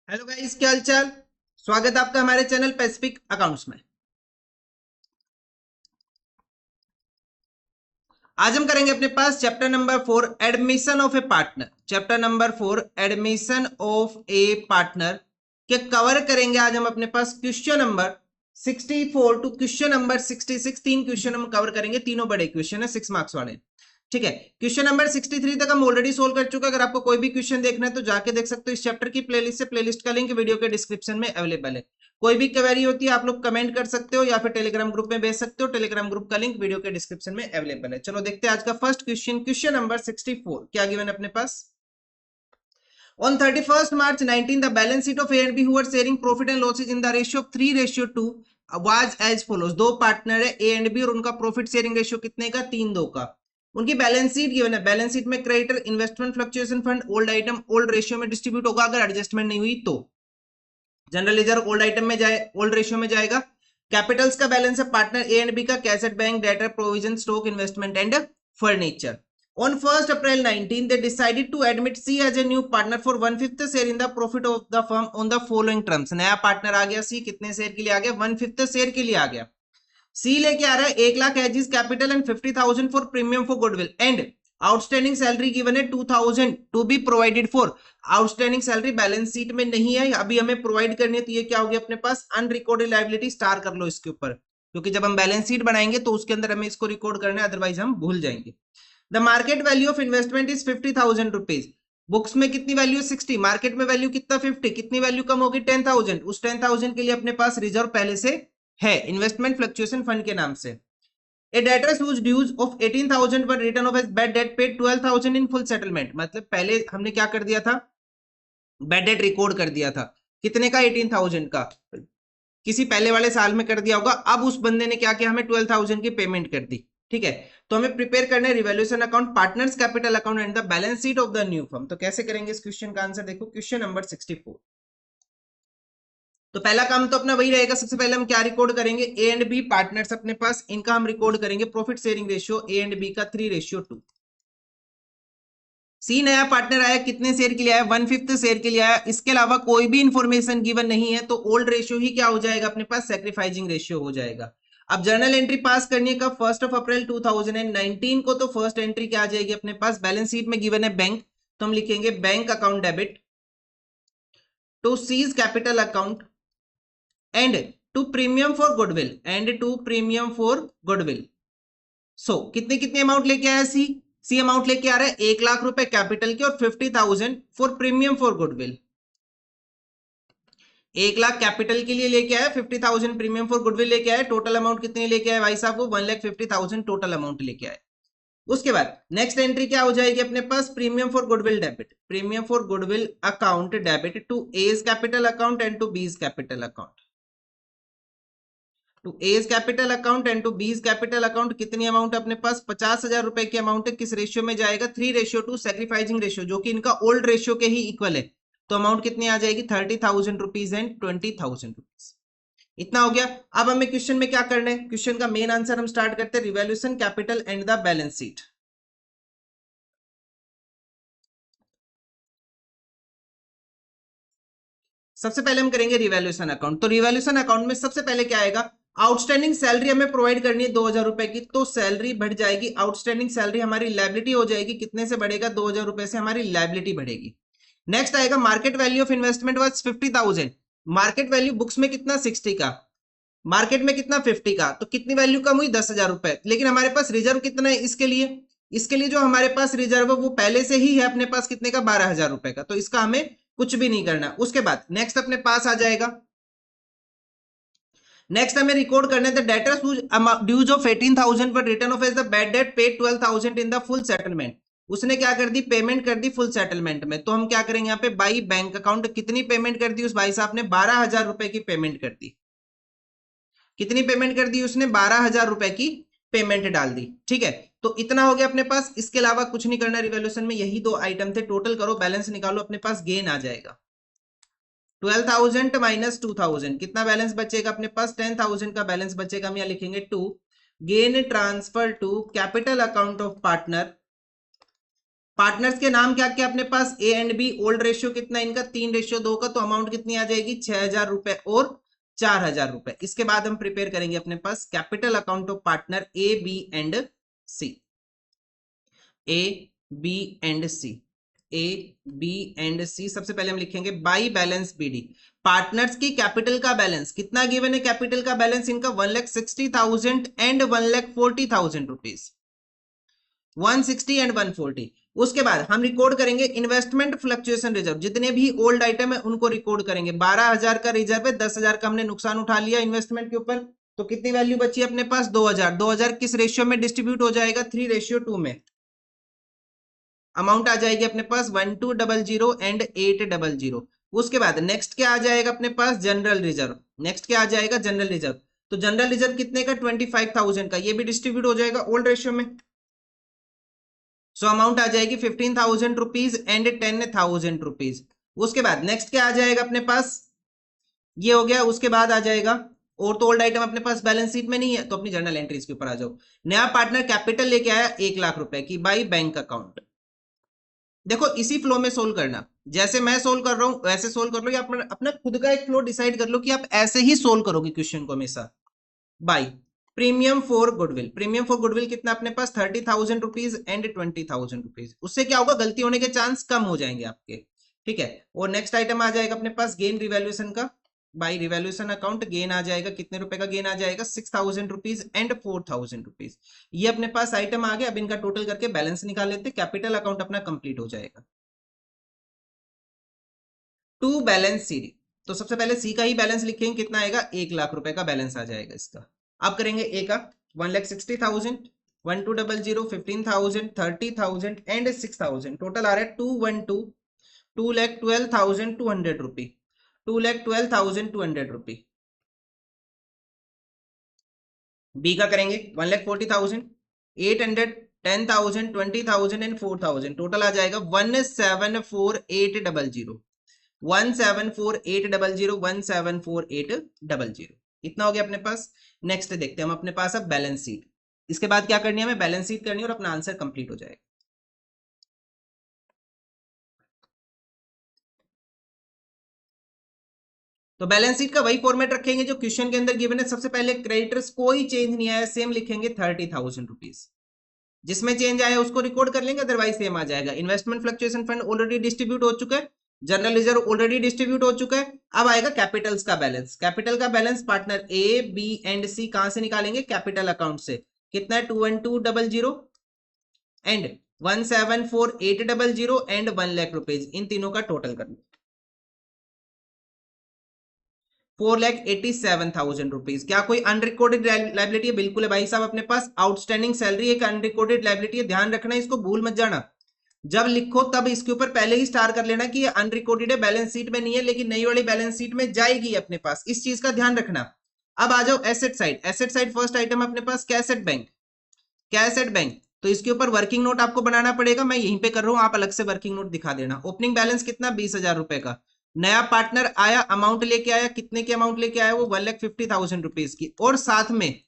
Hello guys, क्या हाल चाल। स्वागत है आपका हमारे चैनल पैसिफिक अकाउंट्स में। आज हम करेंगे अपने पास chapter number 4 admission of a partner. Chapter number 4 admission of a partner के कवर करेंगे आज हम अपने पास question number 64 to question number 66। तीन क्वेश्चन हम कवर करेंगे, तीनों बड़े क्वेश्चन है 6 मार्क्स वाले। ठीक है, क्वेश्चन नंबर 63 तक हम ऑलरेडी सोल्व कर चुके हैं। अगर आपको कोई भी क्वेश्चन देखना है तो जाके देख सकते हो इस चैप्टर की प्लेलिस्ट से। प्लेलिस्ट का लिंक वीडियो के डिस्क्रिप्शन में अवेलेबल है। कोई भी क्वेरी होती है आप लोग कमेंट कर सकते हो या फिर टेलीग्राम ग्रुप में भेज सकते हो। टेलीग्राम ग्रुप का लिंक वीडियो के डिस्क्रिप्शन में अवेलेबल है। चलो देखते हैं आज का फर्स्ट क्वेश्चन। क्वेश्चन नंबर 64 क्या गिवन है अपने पास। On 31st March 19, the balance sheet of A and B who were sharing profit and losses in the ratio of 3:2 was as follows। दो पार्टनर है A and B और उनका profit sharing ratio कितने का, 3:2 का। उनकी बैलेंस शीट गिवन है। Balance sheet में creditor, investment, fluctuation fund, old item old ratio में डिस्ट्रीब्यूट होगा। अगर एडजस्टमेंट नहीं हुई तो जनरल रिजर्व ओल्ड आइटम में जाए, ओल्ड रेशियो में जाएगा। कैपिटल्स का बैलेंस है पार्टनर ए एंड बी का, cash at bank, debtor, provision, stock, investment and furniture. On 1st April 19, they decided to admit C as a new partner for 1/5 share in the profit of the firm on the following terms। नया partner आ गया C, कितने share के लिए आ गया, 1/5 share के लिए आ गया। C लेके आ रहा है 1 lakh as is capital and 50,000 for premium for goodwill and outstanding salary given है 2,000 to be provided for. Outstanding salary balance sheet में नहीं है, अभी हमें प्रोवाइड करनी है, तो ये क्या हो गया अपने पास, अनरिकॉर्डेड लायबिलिटी। स्टार कर लो इसके ऊपर, क्योंकि जब हम बैलेंस शीट बनाएंगे तो उसके अंदर हमें इसको रिकॉर्ड करना है, अदरवाइज हम भूल जाएंगे। The market value of investment is 50,000 rupees. Books में कितनी वैल्यू 60, मार्केट में वैल्यू कितना 50, कितनी वैल्यू कम होगी 10,000। उस 10,000 के लिए अपने पास रिजर्व पहले से है इन्वेस्टमेंट फ्लक्चुएशन फंड के नाम से। A debtors whose dues of 18,000 were written off as bad debt paid 12,000 in full settlement। मतलब पहले हमने क्या कर दिया था, बैड डेट रिकॉर्ड कर दिया था। कितने का, 18,000 का, किसी पहले वाले साल में कर दिया होगा। अब उस बंदे ने क्या किया, हमें 12,000 की पेमेंट कर दी। ठीक है, तो हमें प्रिपेयर करना है revaluation account, partners capital account and the balance sheet of the new firm. तो कैसे करेंगे इस क्वेश्चन का आंसर देखो, क्वेश्चन नंबर 64। तो पहला काम तो अपना वही रहेगा। सबसे पहले हम क्या रिकॉर्ड करेंगे, ए एंड बी पार्टनर्स अपने पास, इनका हम रिकॉर्ड करेंगे profit sharing ratio A and B का 3:2। सी नया पार्टनर आया, कितने शेयर के लिए आया, 1/5 शेयर के लिए आया। इसके अलावा कोई भी इंफॉर्मेशन गिवन नहीं है, तो ओल्ड रेशियो ही क्या हो जाएगा अपने पास, सैक्रिफाइसिंग रेशियो हो जाएगा। अब जर्नल एंट्री पास करनी है कब, 1 अप्रैल 2019 को। तो फर्स्ट एंट्री क्या आ जाएगी अपने पास, बैलेंस शीट में गिवन है बैंक, तो हम लिखेंगे bank account debit to C's capital account and to premium for goodwill so कितने कितने अमाउंट लेके आया सी अमाउंट लेके आ रहा है 1 लाख रुपए कैपिटल के और 50,000 for premium for goodwill. 1 lakh capital के लिए लेके आया, 50,000 प्रीमियम फॉर गुडविल लेके आया। टोटल अमाउंट कितने लेके आए भाई साहब, वो 1,50,000 टोटल अमाउंट लेके आए। उसके बाद नेक्स्ट एंट्री क्या हो जाएगी अपने पास, premium for goodwill debit, premium for goodwill account debit to A's capital account and to B's capital account, to A's capital account and to B's capital account. कितनी अमाउंट अपने पास, 50,000 रुपए की अमाउंट है। किस रेशियो में जाएगा, 3:2 सैक्रिफाइसिंग रेशियो, जो कि इनका ओल्ड रेशियो के ही इक्वल है। तो अमाउंट कितनी आ जाएगी, 30,000 रुपीज एंड 20,000 रुपीज। इतना हो गया। अब हमें क्वेश्चन में क्या करना है, क्वेश्चन का मेन आंसर हम स्टार्ट करते हैं, revaluation capital and the balance sheet. सबसे पहले हम करेंगे रिवैल्यूएशन अकाउंट। तो रिवैल्यूएशन अकाउंट में सबसे पहले क्या आएगा, आउटस्टैंडिंग सैलरी हमें प्रोवाइड करनी है 2,000 रुपए की, तो सैलरी बढ़ जाएगी। आउटस्टैंडिंग सैलरी हमारी लायबिलिटी हो जाएगी, कितने से बढ़ेगा, 2,000 रुपए से हमारी लायबिलिटी बढ़ेगी। नेक्स्ट आएगा market value of investment was 50,000। Market value books में कितना 60 का, मार्केट में कितना 50 का, तो कितनी वैल्यू कम हुई, 10,000 रुपए। लेकिन हमारे पास रिजर्व कितना है इसके लिए जो हमारे पास रिजर्व है वो पहले से ही है अपने पास, कितने का, 12,000 रुपए का। तो इसका हमें कुछ भी नहीं करना। उसके बाद नेक्स्ट अपने पास आ जाएगा, नेक्स्ट हमें रिकॉर्ड करने थे डेटर्स ड्यूज ऑफ 18,000 पर return of as the bad debt paid 12,000 in the full settlement. उसने क्या कर दी, पेमेंट कर दी फुल सेटलमेंट में। तो हम क्या करेंगे यहाँ पे, बाई बैंक अकाउंट। कितनी पेमेंट कर दी उस भाई साहब ने, 12,000 रुपए की पेमेंट कर दी। कितनी पेमेंट कर दी उसने, 12,000 रुपए की पेमेंट डाल दी। ठीक है, तो इतना हो गया अपने पास। इसके अलावा कुछ नहीं करना रिवैल्यूएशन में, यही दो आइटम थे। टोटल करो, बैलेंस निकालो, अपने पास गेन आ जाएगा 12,000 माइनस 2,000। कितना बैलेंस बचेगा अपने पास, 10,000 का बैलेंस बचेगा। हम यहाँ लिखेंगे 2 gain transfer to capital account of partner partners के नाम क्या क्या अपने पास, A and B. Old ratio कितना इनका, 3:2 का, तो अमाउंट कितनी आ जाएगी, 6,000 रुपए और 4,000 रुपए। इसके बाद हम प्रिपेयर करेंगे अपने पास capital account of partner A B and C. A B and C, A B and C. सबसे पहले हम लिखेंगे बाई बैलेंस बीडी। पार्टनर्स की कैपिटल का बैलेंस कितना गिवन है, कैपिटल का बैलेंस इनका 1,60,000 एंड 1,40,000 रुपीज, 160 एंड 140। उसके बाद हम रिकॉर्ड करेंगे इन्वेस्टमेंट फ्लक्चुएशन रिजर्व, जितने भी ओल्ड आइटम है उनको रिकॉर्ड करेंगे। 12,000 का रिजर्व है, 10,000 का हमने नुकसान उठा लिया इन्वेस्टमेंट के ऊपर, तो कितनी वैल्यू बची अपने पास, 2,000। 2,000 किस रेशियो में डिस्ट्रीब्यूट हो जाएगा, 3:2 में। अमाउंट आ जाएगी अपने पास 1,200 एंड 800। उसके बाद नेक्स्ट क्या आ जाएगा अपने पास, जनरल रिजर्व। नेक्स्ट क्या आ जाएगा, जनरल रिजर्व। तो जनरल रिजर्व कितने का, 25,000 का, ये भी डिस्ट्रीब्यूट हो जाएगा ओल्ड रेशियो में। सो अमाउंट आ जाएगी 15,000 रुपीज एंड 10,000 रुपीज। उसके बाद नेक्स्ट क्या आ जाएगा अपने पास, ये हो गया। उसके बाद आ जाएगा, और तो ओल्ड आइटम अपने पास बैलेंस शीट में नहीं है, तो अपनी जर्नल एंट्रीज के ऊपर आ जाओ। नया पार्टनर कैपिटल लेके आया 1,00,000 रुपए की बाई बैंक अकाउंट। देखो इसी फ्लो में सोल्व करना, जैसे मैं सोल्व कर रहा हूं वैसे सोल्व कर लो, या अपना खुद का एक फ्लो डिसाइड कर लो कि आप ऐसे ही सोल्व करोगे क्वेश्चन को हमेशा। By premium for goodwill. Premium for goodwill कितना अपने पास, 30,000 रुपीज एंड 20,000 रुपीज। उससे क्या होगा, गलती होने के चांस कम हो जाएंगे आपके, ठीक है। और नेक्स्ट आइटम आ जाएगा अपने पास गेन रिवैल्यूएशन का, बाई रिवैल्यूएशन अकाउंट। गेन आ जाएगा, कितने रुपए का गेन आ जाएगा, 6,000 रुपीज एंड 4,000 रुपीज। ये अपने पास आइटम आ गया। अब इनका टोटल करके बैलेंस निकाल लेते, कैपिटल अकाउंट अपना कंप्लीट हो जाएगा। To balance C. तो सबसे पहले सी का ही बैलेंस लिखेंगे, कितना आएगा, 1,00,000 रुपए का बैलेंस आ जाएगा इसका। अब करेंगे ए का, 1,60,000, 1,200, 15,000, 30,000 एंड 6,000। टोटल आ रहा है 212, 2,12,200 रुपी, 2,12,200 रुपी। बी का करेंगे 1,40,000, 800, 10,000, 20,000 एंड 4,000। टोटल आ जाएगा 1,74,800, 1,74,800, 1,74,800। इतना हो गया अपने पास। नेक्स्ट देखते हैं हम अपने पास अब बैलेंस शीट। इसके बाद क्या करनी है, हमें बैलेंस शीट करनी है और अपना आंसर कंप्लीट हो जाएगा। तो बैलेंस शीट का वही फॉर्मेट रखेंगे जो क्वेश्चन के अंदर गिवन है। सबसे पहले क्रेडिटर्स कोई चेंज नहीं आया, सेम लिखेंगे 30,000 रुपीज। जिसमें चेंज आया उसको रिकॉर्ड कर लेंगे, अदरवाइज सेम आ जाएगा। Investment fluctuation fund already distribute हो चुका है, जनरल रिजर्व ऑलरेडी डिस्ट्रीब्यूट हो चुका है। अब आएगा कैपिटल्स का बैलेंस। कैपिटल का balance partner A B and C कहां से निकालेंगे, कैपिटल अकाउंट से। कितना है, 21200 एंड 1,74,800 एंड 1,00,000 रुपीज। इन तीनों का टोटल करना, 4,87,000 रुपीज। क्या कोई अनरिकॉर्डेड लाइबिलिटी है, बिल्कुल है भाई साहब। अपने पास आउटस्टैंडिंग सैलरी एक अनरिकॉर्डेड लाइबिलिटी है, ध्यान रखना, इसको भूल मत जाना। जब लिखो तब इसके ऊपर पहले ही स्टार कर लेना कि ये अनरिकॉर्डेड है, बैलेंस शीट में नहीं है, लेकिन नई वाली बैलेंस शीट में जाएगी अपने पास, इस चीज का ध्यान रखना। अब आ जाओ asset side. Asset side first item अपने पास कैसेट बैंक, कैसेट बैंक। तो इसके ऊपर वर्किंग नोट आपको बनाना पड़ेगा, मैं यहीं पे कर रहा हूं, आप अलग से वर्किंग नोट दिखा देना। ओपनिंग बैलेंस कितना, 20,000 रुपए का। नया पार्टनर आया, अमाउंट लेके आया, कितने की अमाउंट लेके आया वो, 1,50,000 रुपीज की। और साथ में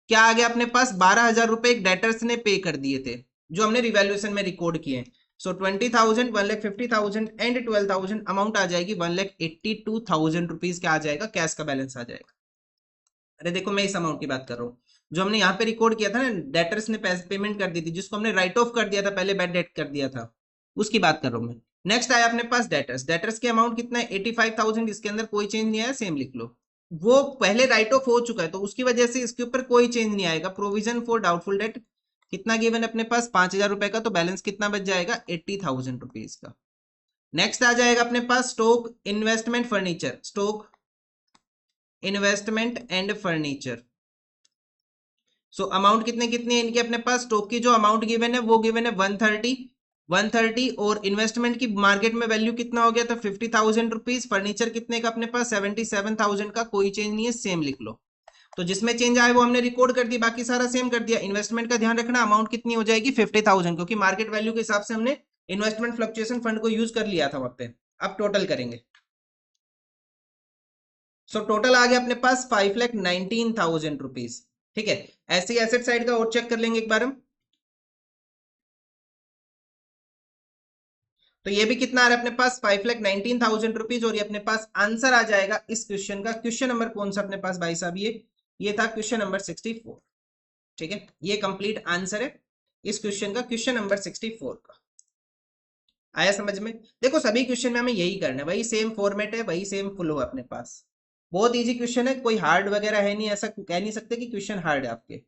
क्या आ गया अपने पास, 12,000 रुपए एक डेटर्स ने पे कर दिए थे, जो हमने रिवैल्यूएशन में रिकॉर्ड किए। सो 20,000, 1,50,000 एंड 12,000, अमाउंट आ जाएगी 1,82,000 रुपीज। क्या आ जाएगा, कैश का बैलेंस आ जाएगा। अरे देखो मैं इस अमाउंट की बात कर रहा हूँ जो हमने यहाँ पे रिकॉर्ड किया था ना, डेटर्स ने पेमेंट कर दी थी, जिसको हमने राइट ऑफ कर दिया था पहले, बैड डेट कर दिया था, उसकी बात कर रहा हूँ मैं। नेक्स्ट आया अपने पास डेटर्स। डेटर्स के अमाउंट कितना है, 85,000। इसके अंदर कोई चेंज नहीं आया, सेम लिख लो। वो पहले राइट ऑफ हो चुका है, तो उसकी वजह से इसके ऊपर कोई चेंज नहीं आएगा। प्रोविजन फॉर डाउटफुल डेट कितना गिवन अपने पास, 5,000 रुपए का, तो बैलेंस कितना बच जाएगा, 80,000 रुपीज का। नेक्स्ट आ जाएगा अपने पास stock investment furniture, stock investment and furniture. So amount कितने कितने है इनके अपने पास, स्टॉक की जो अमाउंट गिवन है वो गिवन है 130, और इन्वेस्टमेंट की मार्केट में वैल्यू कितना हो गया था, 50,000 रुपीज। फर्नीचर कितने का अपने पास, 77,000 का, कोई चेंज नहीं है, सेम लिख लो। तो जिसमें चेंज आया वो हमने रिकॉर्ड कर दी, बाकी सारा सेम कर दिया। इन्वेस्टमेंट का ध्यान रखना, अमाउंट कितनी हो जाएगी, 50,000, क्योंकि मार्केट वैल्यू के हिसाब से हमने इन्वेस्टमेंट फ्लक्चुएशन फंड को यूज कर लिया था वहां पे। अब टोटल करेंगे। सो टोटल आ गया अपने पास 5,19,000 रुपीज, ठीक है। ऐसे ही एसेट साइड का और चेक कर लेंगे एक बार हम। तो ये भी कितना आ रहा है अपने पास 5,19,000 रुपीज, और ये अपने पास आंसर आ जाएगा इस क्वेश्चन का। क्वेश्चन नंबर कौन सा अपने पास भाई साहब, ये था क्वेश्चन नंबर 64। ठीक है, ये कंप्लीट आंसर है इस क्वेश्चन का, क्वेश्चन नंबर 64 का। आया समझ में? देखो सभी क्वेश्चन में हमें यही करना है, वही सेम फॉर्मेट है, वही सेम फ्लो है अपने पास। बहुत इजी क्वेश्चन है, कोई हार्ड वगैरह है नहीं, ऐसा कह नहीं सकते कि क्वेश्चन हार्ड है आपके।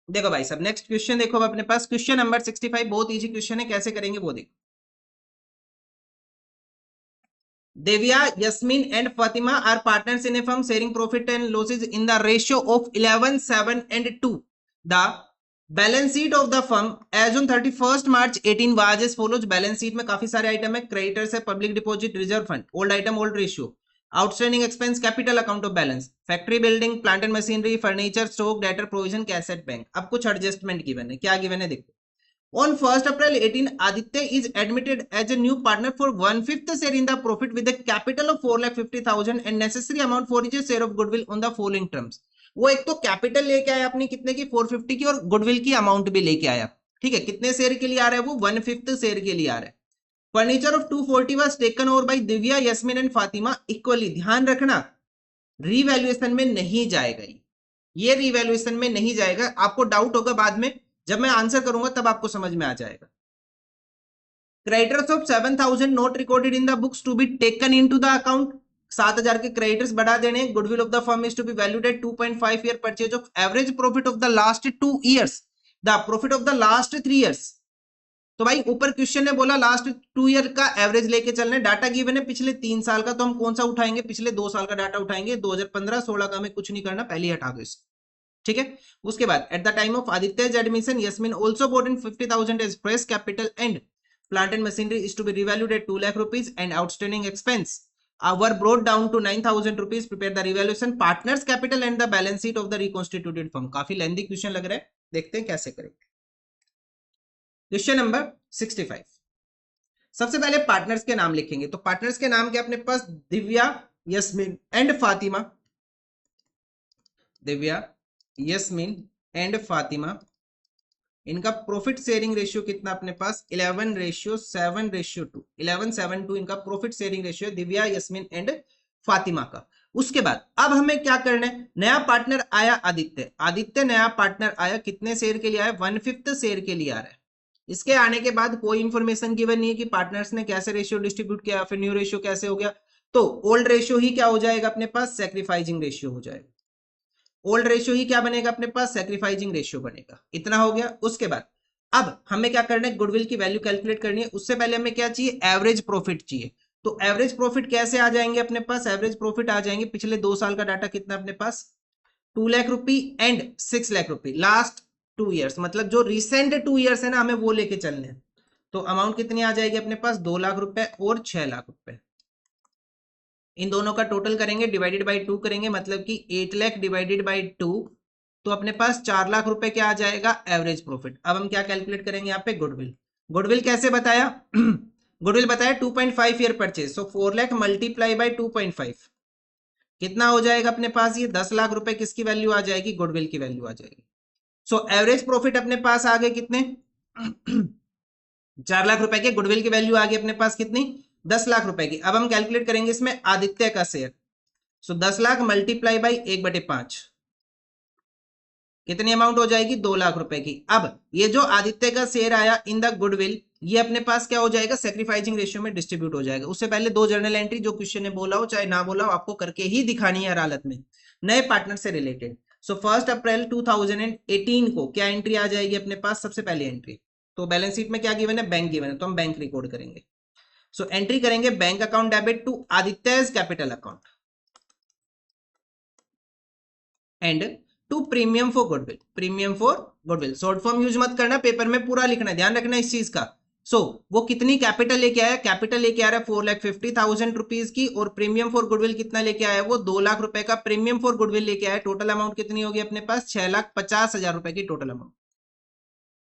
देखो भाई साहब नेक्स्ट क्वेश्चन देखो अब अपने पास, क्वेश्चन नंबर 65 बहुत इजी क्वेश्चन है, कैसे करेंगे वो देखो। Devya, Yasmin and Fatima are partners in a firm sharing profit and losses in the ratio of 11, 7 and 2. The balance sheet of the firm as on 31st March 18 was as follows. Balance sheet में काफी सारे item है, creditors है, public deposit, reserve fund, old item old ratio, outstanding expense, capital account of balance, factory building, plant and machinery, furniture, stock, debtor, provision, cassette, bank. अब कुछ adjustment given है, क्या given है देखो। On 1st April 18, Aditya is admitted as a new partner for 1/5 share in the profit with a capital of 4,50,000 and necessary amount for his share of goodwill on the following terms. वो एक तो capital लेके आया अपनी कितने की 450 की, और गुडविल की अमाउंट भी लेके आया। ठीक है, कितने शेयर के लिए आ रहा है वो 1/5 शेयर के लिए आ रहा है। Furniture of 240 was taken over by Divya, Yasmin and Fatima equally. ध्यान रखना रीवैल्यूएशन में नहीं जाएगा, ये रीवैल्यूएशन में नहीं जाएगा। आपको डाउट होगा बाद में, जब मैं आंसर करूंगा तब आपको समझ में आ जाएगा। Creditors of 7,000 not recorded in the books to be taken into the account. 7,000 के क्रेडिटर्स बढ़ा देने। Goodwill of the firm is to be valued at 2.5 year purchase of average profit of the last 2 years, the profit of the last 3 years. तो भाई ऊपर question ने बोला last 2 year का average लेके चलना है, डाटा गिवन है पिछले 3 साल का, तो हम कौन सा उठाएंगे, पिछले 2 साल का डाटा उठाएंगे। 2015-16 का हमें कुछ नहीं करना, पहले ही हटा दो इसको। ठीक है, उसके बाद at the time of Aditya's admission Yasmin also bought in 50,000 as fresh capital and plant and machinery is to be revalued at 2 lakh rupees and outstanding expense were brought down to 9,000 rupees. Prepare the revaluation, partners capital and the balance sheet of the reconstituted firm. काफी lengthy question लग रहा है, देखते हैं कैसे करेंगे। Question number 65, सबसे पहले पार्टनर्स के नाम लिखेंगे। तो पार्टनर्स के नाम क्या अपने पास, दिव्या, यस्मिन एंड फातिमा। दिव्या, यस्मिन एंड फातिमा, इनका प्रॉफिट शेयरिंग रेशियो कितना अपने पास 11:7:2। 11:7:2 इनका प्रॉफिट शेयरिंग रेशियो है, दिव्या, यस्मिन एंड फातिमा का। उसके बाद अब हमें क्या करना है, नया पार्टनर आया आदित्य। आदित्य नया पार्टनर आया, कितने शेयर के लिए आया, 1/5 शेयर के लिए आ रहा है। इसके आने के बाद कोई इंफॉर्मेशन गिवन नहीं है कि पार्टनर्स ने कैसे रेशियो डिस्ट्रीब्यूट किया, फिर न्यू रेशियो कैसे हो गया। तो ओल्ड रेशियो ही क्या हो जाएगा अपने पास, सैक्रिफाइसिंग रेशियो हो जाएगा। ओल्ड रेशियो ही क्या बनेगा अपने पास, सैक्रिफाइसिंग रेशियो बनेगा। इतना हो गया। उसके बाद अब हमें क्या करना है, गुडविल की वैल्यू कैलकुलेट करनी है। उससे पहले हमें क्या चाहिए, एवरेज प्रॉफिट चाहिए। तो एवरेज प्रॉफिट कैसे आ जाएंगे अपने पास, एवरेज प्रॉफिट आ जाएंगे, पिछले 2 साल का डाटा कितना अपने पास 2 lakh rupee and 6 lakh rupee, last 2 years, मतलब जो रिसेंट 2 ईयर्स है ना, हमें वो लेके चलने हैं। तो अमाउंट कितनी आ जाएगी अपने पास, 2 लाख रुपए और 6 लाख रुपए। इन दोनों का टोटल करेंगे, डिवाइडेड बाई 2 करेंगे, मतलब कि 8 लाख डिवाइडेड बाई 2, तो अपने पास 4 लाख रुपए क्या आ जाएगा, एवरेज प्रॉफिट। अब हम क्या कैलकुलेट करेंगे यहाँ पे, गुडविल। गुडविल कैसे बताया गुडविल बताया 2.5 year purchase, so 4 lakh multiply by 2.5 कितना हो जाएगा अपने पास, ये 10 लाख रुपए किसकी वैल्यू आ जाएगी, गुडविल की वैल्यू आ जाएगी। सो एवरेज प्रॉफिट अपने पास आ गए कितने 4 लाख रुपए के, गुडविल की वैल्यू आ गई अपने पास कितनी, 10 लाख रुपए की। अब हम कैलकुलेट करेंगे इसमें आदित्य का share. So 10 lakh multiply by 1/5 कितनी अमाउंट हो जाएगी, 2 लाख रुपए की। अब ये जो आदित्य का शेयर आया इन द गुडविल, ये अपने पास क्या हो जाएगा, सैक्रिफाइसिंग रेशियो में डिस्ट्रीब्यूट हो जाएगा। उससे पहले 2 जर्नल एंट्री जो क्वेश्चन ने बोला हो चाहे ना बोला हो, आपको करके ही दिखानी है हर हालत में, नए पार्टनर से रिलेटेड। सो 1 अप्रैल 2018 को क्या एंट्री आ जाएगी अपने पास, सबसे पहले एंट्री। तो बैलेंस शीट में क्या गिवन है, बैंक गिवन है, तो हम बैंक रिकॉर्ड करेंगे। सो एंट्री करेंगे, bank account debit to Aditya's capital account and to premium for goodwill. Premium for goodwill, short form use मत करना, पेपर में पूरा लिखना है, ध्यान रखना इस चीज का। वो कितनी कैपिटल लेके आया, कैपिटल लेके आ रहा है 4,50,000 रुपीज की, और प्रीमियम फॉर गुडविल कितना लेके आया, वो 2 लाख रुपए का प्रीमियम फॉर गुडविल लेके आया। टोटल अमाउंट कितनी होगी अपने पास, 6,50,000 रुपए की टोटल अमाउंट।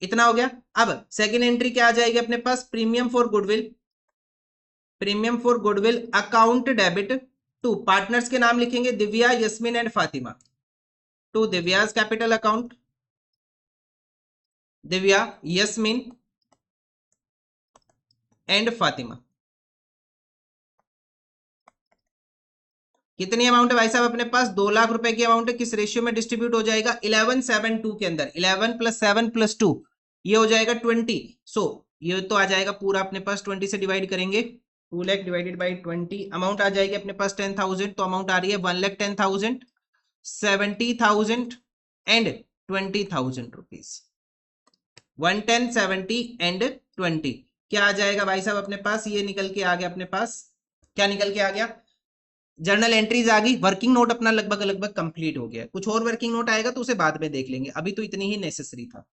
इतना हो गया। अब सेकेंड एंट्री क्या आ जाएगी अपने पास, premium for goodwill premium for goodwill account debit to partners के नाम लिखेंगे Divya, Yasmin and Fatima. To Divya's capital account, Divya, Yasmin and Fatima. कितनी अमाउंट है भाई साहब अपने पास? 2 लाख रुपए की अमाउंट है। किस रेशियो में डिस्ट्रीब्यूट हो जाएगा? 11/7/2 के अंदर। 11 + 7 + 2 ये हो जाएगा 20। सो ये तो आ जाएगा पूरा अपने पास 20 से डिवाइड करेंगे, 2 लाख डिवाइडेड बाई 20, अमाउंट आ जाएगी अपने पास 10,000। तो अमाउंट आ रही है 1,10,000, 70,000 एंड 20,000 रुपीज। 110, 70 एंड 20 क्या आ जाएगा भाई साहब अपने पास? ये निकल के आ गया अपने पास, क्या निकल के आ गया? जर्नल एंट्रीज आ गई। वर्किंग नोट अपना लगभग कंप्लीट हो गया। कुछ और वर्किंग नोट आएगा तो उसे बाद में देख लेंगे, अभी तो इतनी ही नेसेसरी था।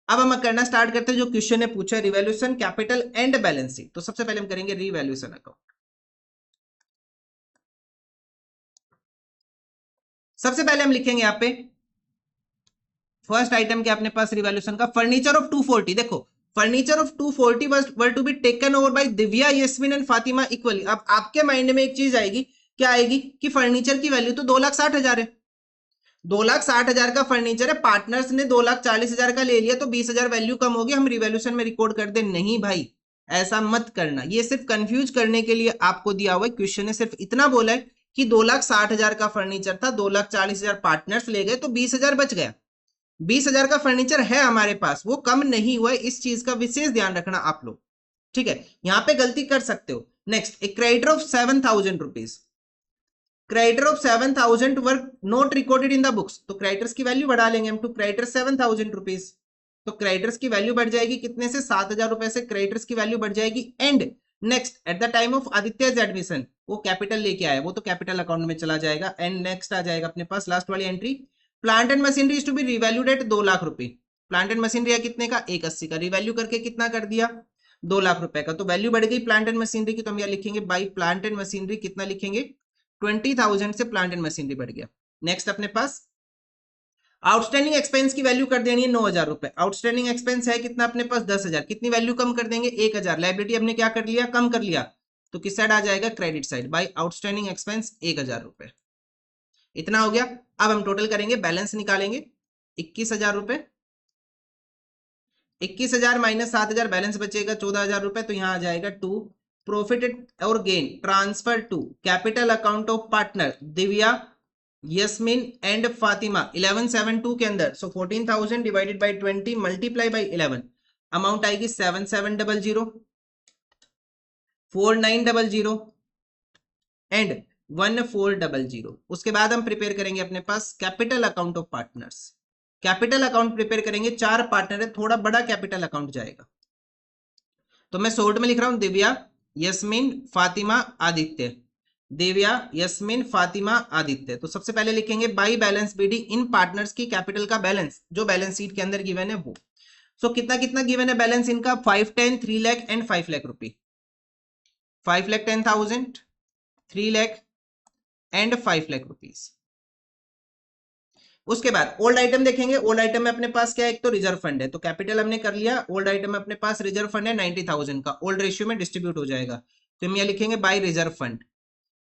अब हम करना स्टार्ट करते हैं जो क्वेश्चन ने पूछा, revaluation capital and balance sheet. तो सबसे पहले हम करेंगे रिवैल्यूएशन अकाउंट। सबसे पहले हम लिखेंगे यहाँ पे फर्स्ट आइटम क्या अपने पास रिवैल्यूएशन का, फर्नीचर ऑफ 240। देखो furniture of 240 were to be taken over by Divya, Yasmin and Fatima equally. अब आपके माइंड में एक चीज आएगी, क्या आएगी कि फर्नीचर की वैल्यू तो 2,60,000 है। 2,60,000 का फर्नीचर है, पार्टनर्स ने 2,40,000 का ले लिया तो 20,000 वैल्यू कम होगी, हम रिवैल्यूएशन में रिकॉर्ड कर दे। नहीं भाई, ऐसा मत करना। ये सिर्फ कंफ्यूज करने के लिए आपको दिया हुआ है। क्वेश्चन ने सिर्फ इतना बोला है कि 2,60,000 का फर्नीचर था, 2,40,000 पार्टनर्स ले गए तो 20,000 बच गया। 20,000 का फर्नीचर है हमारे पास, वो कम नहीं हुआ है। इस चीज का विशेष ध्यान रखना आप लोग, ठीक है? यहां पे गलती कर सकते हो। नेक्स्ट, एक creditor of 7,000 rupees, creditor of 7,000 were not recorded in the books. तो क्रेडिटर्स की वैल्यू बढ़ा लेंगे हम टू क्रेडिटर 7,000 रुपीज। तो क्रेडिटर्स की वैल्यू बढ़ जाएगी कितने से? 7,000 रुपए से क्रेडिटर्स की वैल्यू बढ़ जाएगी। And next, at the time of Aditya's admission वो कैपिटल लेके आया, वो तो कैपिटल अकाउंट में चला जाएगा। एंड नेक्स्ट आ जाएगा अपने पास लास्ट वाली entry, plant and machinery is to be revalued at 2 lakh रुपए। प्लांट एंड मशीनरी है कितने का? 180 का। रिवैल्यू करके कितना कर दिया? 2 लाख रुपए का। तो वैल्यू बढ़ गई प्लांट एंड मशीनरी की, तो हम यहाँ लिखेंगे बाई प्लांट एंड मशीनरी कितना लिखेंगे? 20,000 से प्लांट एंड मशीनरी बढ़ गया। नेक्स्ट अपने पास आउटस्टैंडिंग एक्सपेंस की वैल्यू कर देनी है 9,000 रुपए। आउटस्टैंडिंग एक्सपेंस है कितना अपने पास? 10,000। कितनी वैल्यू कम कर देंगे? 1,000। लायबिलिटी हमने क्या कर लिया? कम कर लिया। तो किस साइड आ जाएगा? Credit side. By outstanding expense 1,000 रुपए। इतना हो गया। अब हम टोटल करेंगे, बैलेंस निकालेंगे। 21,000 रुपए, 21,000 माइनस 7,000 बैलेंस बचेगा 14,000 रुपए। तो यहां आ जाएगा टू प्रॉफिट और gain transfer to capital account of partner Divya, Yasmin and Fatima 11/7/2 के अंदर। So 14,000 divided by 20 multiply by 11, amount आएगी 7,700, 4,900 एंड 1,400। उसके बाद हम प्रिपेयर करेंगे अपने पास capital account of partners. Capital account prepare करेंगे, 4 पार्टनर है, थोड़ा बड़ा कैपिटल अकाउंट जाएगा। तो मैं शॉर्ट में लिख रहा हूं दिव्या, यस्मिन, फातिमा, आदित्य। दिव्या, यस्मिन, फातिमा, आदित्य। तो सबसे पहले लिखेंगे बाई बैलेंस बीडी इन पार्टनर्स की कैपिटल का बैलेंस जो बैलेंस शीट के अंदर गिवन है वो। सो कितना कितना गिवन है बैलेंस इनका? 5, 10, 3 लाख एंड 5 लाख रुपए। 5,10,000, 3 लाख एंड 5 लाख रुपीज। उसके बाद ओल्ड आइटम देखेंगे। ओल्ड आइटम में अपने पास क्या है? एक तो रिजर्व फंड है, तो कैपिटल हमने कर लिया। ओल्ड आइटम में अपने पास रिजर्व फंड है 90,000 का, ओल्ड रेशियो में डिस्ट्रीब्यूट हो जाएगा। तो हम यहाँ लिखेंगे बाय रिजर्व फंड।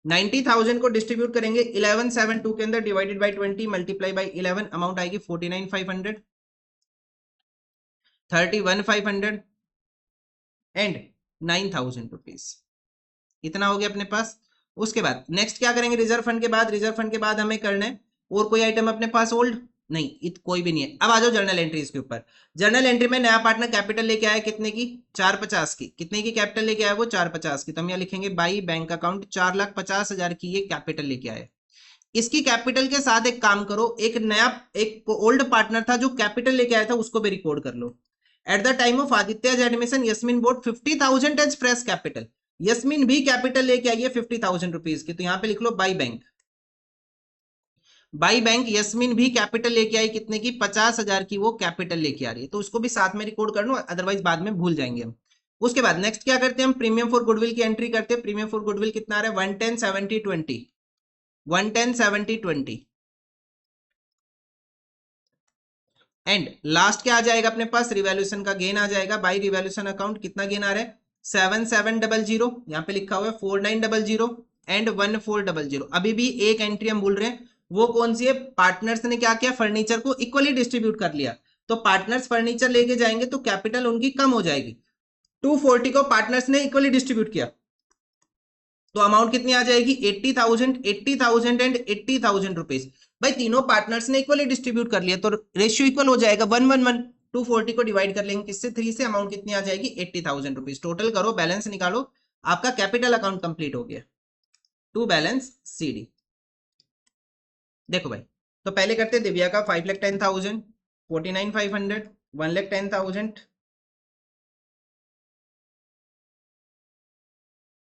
90,000 को डिस्ट्रीब्यूट करेंगे 11/7/2 के अंदर, divided by 20 multiply by 11, amount आएगी 49,500, 31,500 एंड 9,000 रुपीज। इतना हो गया अपने पास। उसके बाद नेक्स्ट क्या करेंगे? रिजर्व फंड के बाद, रिजर्व फंड के बाद हमें करना है और कोई आइटम अपने पास ओल्ड नहीं, कोई भी नहीं है। अब आ जाओ जर्नल एंट्रीज के ऊपर। जर्नल एंट्री में नया पार्टनर कैपिटल लेके आया कितने की? 450 की। कितने की कैपिटल लेके आया वो? 450 की। तो हम यहाँ लिखेंगे बाई बैंक अकाउंट 4,50,000 की ये कैपिटल लेके आए। इसकी कैपिटल के साथ एक काम करो, एक नया एक ओल्ड पार्टनर था जो कैपिटल लेके आया था, उसको भी रिकॉर्ड कर लो। At the time of Aditya's admission Yasmin brought 50,000 as fresh capital. Yasmin भी कैपिटल लेके आई है 50,000 रुपीज की, तो यहां पे लिख लो बाई बैंक। बाई बैंक यस्मिन भी कैपिटल लेके आई कितने की? 50,000 की वो कैपिटल लेके आ रही है, तो उसको भी साथ में रिकॉर्ड कर लो, अदरवाइज बाद में भूल जाएंगे हम। उसके बाद नेक्स्ट क्या करते हैं हम? प्रीमियम फॉर गुडविल की एंट्री करते हैं। प्रीमियम फॉर गुडविल कितना आ रहा है? 110, 70, 20, 110, 70, 20 एंड लास्ट क्या आ जाएगा अपने पास? रिवैल्यूएशन का गेन आ जाएगा। बाई रिवैल्यूएशन अकाउंट कितना गेन आ रहा है? 7700, यहाँ पे लिखा हुआ है 4900 एंड 1400। अभी भी एक एंट्री हम भूल रहे हैं, वो कौन सी है? पार्टनर्स ने क्या किया, फर्नीचर को इक्वली डिस्ट्रीब्यूट कर लिया। तो पार्टनर्स फर्नीचर लेके जाएंगे तो कैपिटल उनकी कम हो जाएगी। 240 को पार्टनर्स ने इक्वली डिस्ट्रीब्यूट किया तो अमाउंट कितनी आ जाएगी? 80,000, 80,000 एंड 80,000 रुपीज। भाई तीनों पार्टनर्स ने इक्वली डिस्ट्रीब्यूट कर लिया तो रेशियो इक्वल हो जाएगा 1:1:1। 240 को डिवाइड कर लेंगे किससे? 3 से। अमाउंट कितनी आ जाएगी? 80,000 रुपीज। टोटल करो, बैलेंस निकालो, आपका कैपिटल अकाउंट कंप्लीट हो गया। To balance CD। देखो भाई, तो पहले करते दिव्या का 5,10,000, 49,500, 1,10,000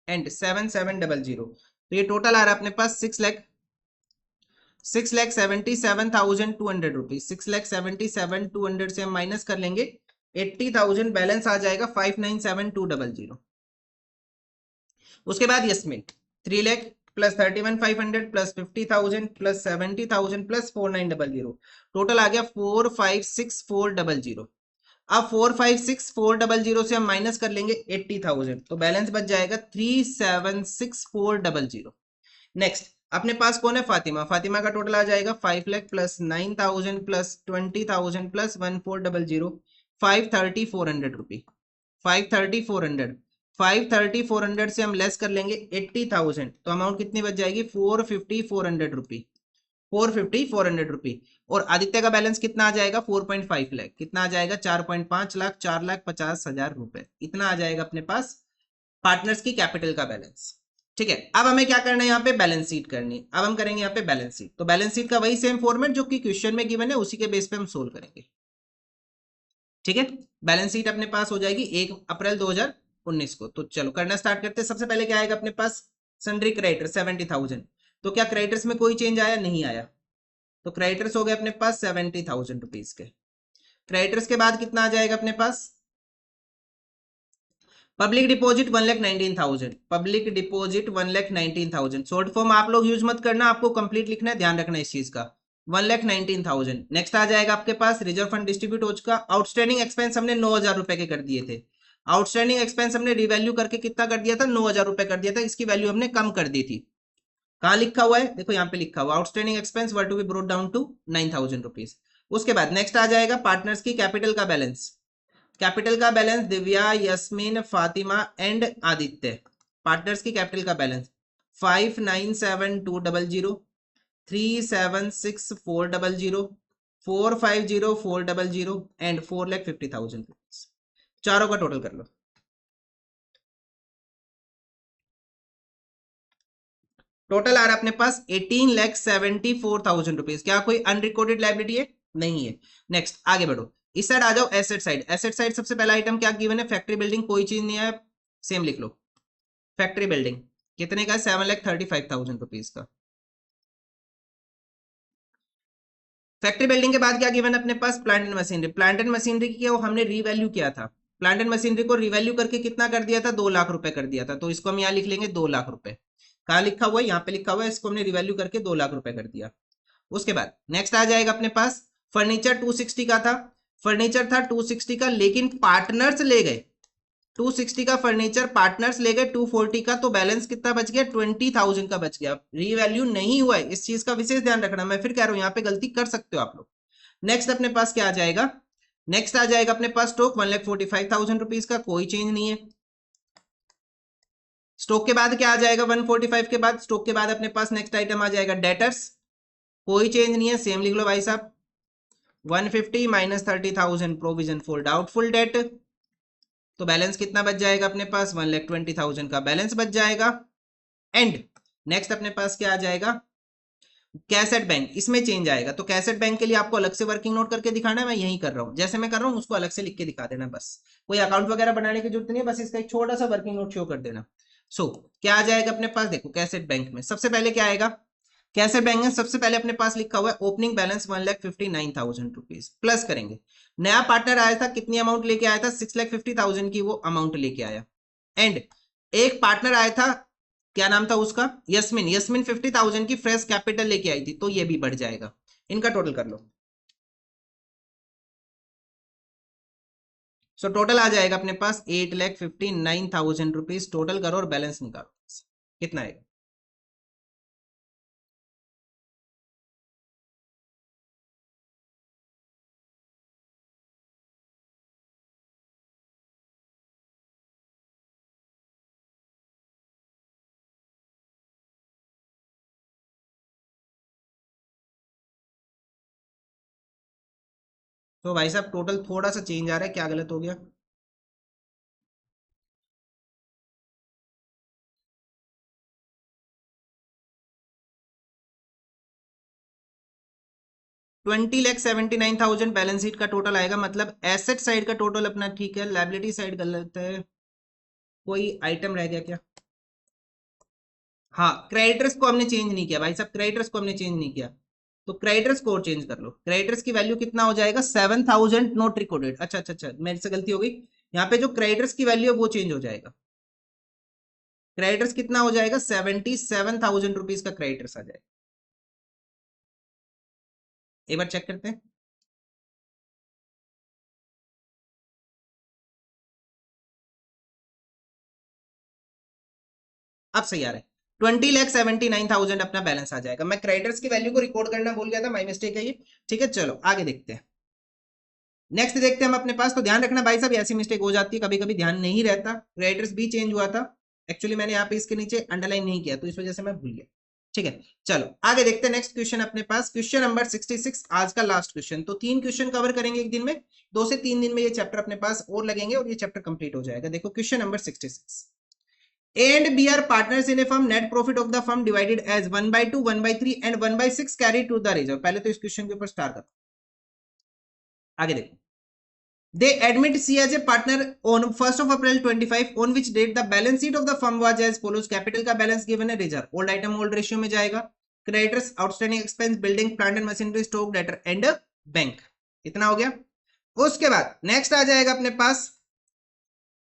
एंड 7,700। तो ये टोटल आ रहा है अपने पास 6,77,200 रुपीज। 6,77,200 से हम माइनस कर लेंगे 80,000, बैलेंस आ जाएगा 5,97,200। उसके बाद Yasmin 3 lakh plus 31,500 plus 50,000 plus 70,000 plus 4,900। Total आ गया 4,56,400। अब 4,56,400 से हम माइनस कर लेंगे 80,000 तो बैलेंस बच जाएगा 3,76,400। नेक्स्ट अपने पास कौन है? फातिमा। फातिमा का टोटल आ जाएगा 5 लाख प्लस 9,000 प्लस 20,000 प्लस 1,400, 5,30,400 रुपी। 5,30,400, 5,30,400 से हम लेस कर लेंगे 80,000 तो अमाउंट कितनी बच जाएगी? 4,50,400 रुपी। 4,50,400 रुपी। और आदित्य का बैलेंस कितना आ जाएगा? 4.5 लाख। कितना आ जाएगा? 4.5 लाख, 4,50,000 रुपए। इतना आ जाएगा अपने पास पार्टनर्स की कैपिटल का बैलेंस। ठीक है, अब हमें क्या करना है? यहाँ पे बैलेंस शीट करनी है। अब हम करेंगे यहाँ पे बैलेंस शीट। तो बैलेंस शीट का वही सेम फॉर्मेट जो कि क्वेश्चन में गिवन है, उसी के बेस पे हम सोल्व करेंगे। ठीक है, बैलेंस शीट अपने पास हो जाएगी 1 अप्रैल 2019 को। तो चलो करना स्टार्ट करते हैं। सबसे पहले क्या आएगा अपने पास? Sundry creditor 70,000। तो क्या क्रेडिटर्स में कोई चेंज आया? नहीं आया। तो क्रेडिटर्स हो गए अपने पास 70,000 रुपीज के। क्रेडिटर्स के बाद कितना आ जाएगा अपने पास? Public deposit 1,19,000। Public deposit 1,19,000। Short form आप लोग यूज मत करना, आपको कंप्लीट लिखना है, ध्यान रखना इस चीज का। 1,19,000। नेक्स्ट आ जाएगा आपके पास रिजर्व फंड डिस्ट्रीब्यूट हो चुका। आउटस्टैंडिंग एक्सपेंस हमने 9,000 रुपए के कर दिए थे। आउटस्टैंडिंग एक्सपेंस हमने रिवैल्यू करके कितना कर दिया था? 9,000 रुपए कर दिया था। इसकी वैल्यू हमने कम कर दी थी। कहाँ लिखा हुआ है? देखो यहाँ पे लिखा हुआ, outstanding expense were to be brought down to 9,000 rupees. उसके बाद नेक्स्ट आ जाएगा पार्टनर्स की कैपिटल का बैलेंस। कैपिटल का balance Divya, Yasmin, Fatima and Aditya. Partners की कैपिटल का बैलेंस 5,97,200, 3,76,400, 4,50,400 एंड 4,50,000 रुपीज। चारों का टोटल कर लो। टोटल आ रहा है अपने पास 18,74,000 रुपीज। क्या कोई अनरिकॉर्डेड लाइबिलिटी है? नहीं है। नेक्स्ट आगे बढ़ो, इस साइड आ जाओ, एसेट साइड। एसेट साइड सबसे पहला आइटम क्या गिवन है? Factory building. कोई चीज नहीं है, सेम लिख लो। फैक्ट्री बिल्डिंग कितने का? 7,35,000 रुपीज का। फैक्ट्री बिल्डिंग के बाद क्या गिवन है अपने पास? Plant and machinery. Plant and machinery की हमने रीवैल्यू किया था। प्लांट एंड मशीनरी को रीवैल्यू करके कितना कर दिया था? 2 लाख रुपए कर दिया था। तो इसको हम यहाँ लिख लेंगे 2 लाख रुपए। कहाँ लिखा हुआ है? यहाँ पे लिखा हुआ है। इसको हमने रिवैल्यू करके 2 लाख रुपए कर दिया। उसके बाद नेक्स्ट आ जाएगा अपने पास फर्नीचर 260 का था। फर्नीचर था 260 का, लेकिन पार्टनर्स ले गए 260 का फर्नीचर, पार्टनर्स ले गए 240 का। तो बैलेंस कितना बच गया? 20,000 का बच गया। रीवैल्यू नहीं हुआ है, इस चीज का विशेष ध्यान रखना। मैं फिर कह रहा हूं, यहाँ पे गलती कर सकते हो आप लोग। नेक्स्ट अपने पास क्या आ जाएगा? नेक्स्ट आ जाएगा अपने पास स्टॉक 1,45,000 रुपीज का। कोई चेंज नहीं है। स्टॉक के बाद क्या आ जाएगा? 145 के बाद, स्टॉक के बाद अपने पास नेक्स्ट आइटम आ जाएगा डेटर्स। कोई चेंज नहीं है, सेम लिख लो भाई साहब। 150 minus 30,000 provision for doubtful debt. तो बैलेंस कितना बच जाएगा अपने पास? 1,20,000 का बैलेंस बच जाएगा। एंड नेक्स्ट अपने पास क्या आ जाएगा? Cassette bank. इसमें चेंज आएगा। तो कैसेट बैंक के लिए आपको अलग से वर्किंग नोट करके दिखाना है। मैं यही कर रहा हूं, जैसे मैं कर रहा हूं उसको अलग से लिख के दिखा देना। बस कोई अकाउंट वगैरह बनाने की जरूरत नहीं है, बस इसका एक छोटा सा वर्किंग नोट शो कर देना। सो क्या आ जाएगा अपने पास? देखो कैसेट बैंक में सबसे पहले क्या आएगा? कैसेट बैंक में सबसे पहले अपने पास लिखा हुआ है ओपनिंग बैलेंस 1,59,000 रुपीज। प्लस करेंगे नया पार्टनर आया था, कितनी अमाउंट लेके आया था? 6,50,000 की वो अमाउंट लेके आया। एंड एक पार्टनर आया था, क्या नाम था उसका? यस्मिन। यस्मिन 50,000 की फ्रेश कैपिटल लेके आई थी, तो ये भी बढ़ जाएगा। इनका टोटल कर लो। सो टोटल आ जाएगा अपने पास 8,59,000 रुपीज। टोटल करो और बैलेंस निकालो, कितना आएगा? तो भाई साहब टोटल थोड़ा सा चेंज आ रहा है, क्या गलत हो गया? 20,79,000 बैलेंस शीट का टोटल आएगा। मतलब एसेट साइड का टोटल अपना ठीक है, लाइबिलिटी साइड गलत है। कोई आइटम रह गया क्या? हाँ, क्रेडिटर्स को हमने चेंज नहीं किया भाई साहब, क्रेडिटर्स को हमने चेंज नहीं किया। तो क्रेडिटर्स को चेंज कर लो। क्रेडिटर्स की वैल्यू कितना हो जाएगा? 7,000 नॉट रिकॉर्डेड। अच्छा अच्छा अच्छा, मेरे से गलती हो गई। यहाँ पे जो क्रेडिटर्स की वैल्यू है वो चेंज हो जाएगा। क्रेडिटर्स कितना हो जाएगा? 77,000 रुपीज का क्रेडिटर्स आ जाएगा। एक बार चेक करते हैं। अब सही आ रहा है। 20,79,000 अपना बैलेंस आ जाएगा। मैं क्रेडिटर्स की वैल्यू को रिकॉर्ड करना भूल गया था, माई मिस्टेक है ये। ठीक है, चलो आगे देखते हैं। नेक्स्ट देखते हैं हम अपने पास। तो ध्यान रखना भाई साहब, ऐसी मिस्टेक हो जाती है कभी कभी, ध्यान नहीं रहता। क्रेडिटर्स भी चेंज हुआ था एक्चुअली, मैंने यहाँ पे इसके नीचे अंडरलाइन नहीं किया तो इस वजह से मैं भूल गया। ठीक है, चलो आगे देखते हैं। नेक्स्ट क्वेश्चन अपने पास क्वेश्चन नंबर 66, आज का लास्ट क्वेश्चन। तो 3 क्वेश्चन कवर करेंगे एक दिन में, 2 से 3 दिन में ये चैप्टर अपने पास और लगेंगे और ये चैप्टर कंप्लीट हो जाएगा। देखो question number 66। A and B are partners in a firm. Net profit of the firm divided as 1/2, 1/3 and 1/6 carried to the reserve. पहले तो इस क्वेश्चन के ऊपर स्टार करो, आगे देखो। They admit C as a partner on 1st of April 25, on which date the balance sheet of the firm was as follows. Capital का balance given है, reserve old item old ratio में जाएगा, creditors outstanding expense building plant and machinery stock debtor and bank। इतना हो गया। उसके बाद next आ जाएगा अपने पास,